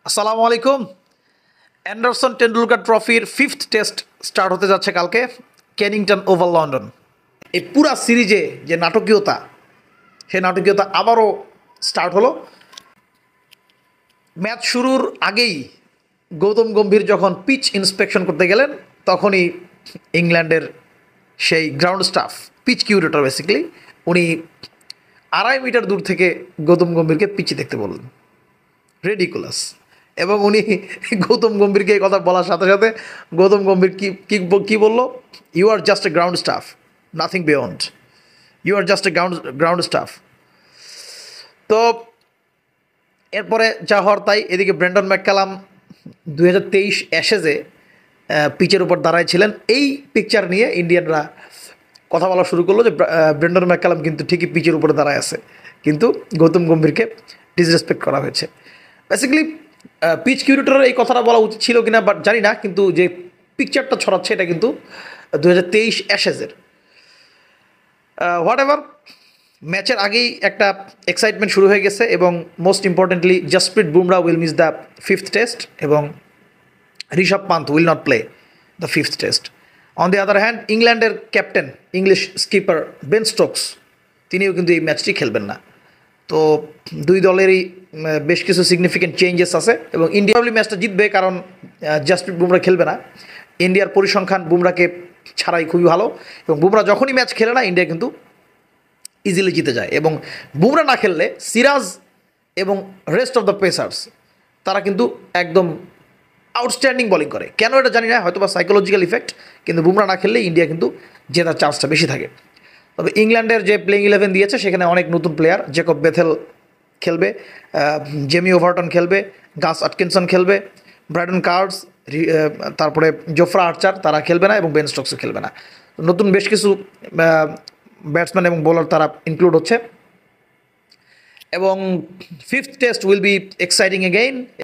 আসসালামু আলাইকুম। অ্যান্ডারসন টেন্ডুলকার ট্রফির ফিফথ টেস্ট স্টার্ট হতে যাচ্ছে কালকে কেনিংটন ওভাল লন্ডন। এই পুরা সিরিজে যে নাটকীয়তা, সেই নাটকীয়তা আবারও স্টার্ট হলো। ম্যাচ শুরুর আগেই গৌতম গম্ভীর যখন পিচ ইন্সপেকশন করতে গেলেন, তখনই ইংল্যান্ডের সেই ground staff, pitch curator basically, উনি 2.5 মিটার দূর থেকে গৌতম গম্ভীরকে পিচে দেখতে বললেন। রেডিকুলাস। এবং উনি গৌতম গম্ভীরকে এই কথা বলার সাথে সাথে গৌতম গম্ভীর কি বললো, you are just a ground staff, nothing beyond, you are just a ground staff. তো এরপরে যা হওয়ার তাই। এদিকে ব্রেন্ডন ম্যাককালাম 2023 অ্যাশেজে পিচের উপর দাঁড়াইছিলেন। এই পিকচার নিয়ে ইন্ডিয়ানরা কথা বলা শুরু করলো যে ব্রেন্ডন ম্যাককালাম কিন্তু ঠিকই পিচের উপরে দাঁড়ায় আছে, কিন্তু গৌতম গম্ভীরকে ডিসরেসপেক্ট করা হয়েছে। বেসিক্যালি পিচ কিউরেটরের এই কথাটা বলা উচিত ছিল কিনা বাট জানি না, কিন্তু যে পিকচারটা ছড়াচ্ছে এটা কিন্তু 2023 অ্যাশেজের। হোয়াট এভার, ম্যাচের আগেই একটা এক্সাইটমেন্ট শুরু হয়ে গেছে এবং most importantly Jasprit Bumrah will miss the fifth test এবং Rishabh Pant will not play the fifth test. On the other hand, ইংল্যান্ডের captain, English skipper Ben Stokes, তিনিও কিন্তু এই ম্যাচটি খেলবেন না। তো দুই দলেরই বেশ কিছু সিগনিফিকেন্ট চেঞ্জেস আছে এবং ইন্ডিয়া প্রবলি ম্যাচটা জিতবে, কারণ জসপ্রীত বুমরা খেলবে না। ইন্ডিয়ার পরিসংখ্যান বুমরাকে ছাড়াই খুবই ভালো এবং বুমরা যখনই ম্যাচ খেলে না, ইন্ডিয়া কিন্তু ইজিলি জিতে যায়। এবং বুমরা না খেললে সিরাজ এবং রেস্ট অফ দ্য পেসার্স তারা কিন্তু একদম আউটস্ট্যান্ডিং বোলিং করে। কেন এটা জানি না, হয়তো বা সাইকোলজিক্যাল ইফেক্ট, কিন্তু বুমরা না খেললে ইন্ডিয়া কিন্তু জেতার চান্সটা বেশি থাকে। তবে ইংল্যান্ডের যে প্লেইং 11 দিয়েছে সেখানে অনেক নতুন প্লেয়ার, জেকব বেথেল খেলবে, জেমি ওভারটন খেলবে, গাস আটকিনসন খেলবে, ব্রাইডন কার্ডস, তারপরে জোফরা আর্চার, তারা খেলবে না এবং বেন স্টোকসও খেলবে না। নতুন বেশ কিছু ব্যাটসম্যান এবং বোলার তারা ইনক্লুড হচ্ছে এবং fifth test will be exciting again.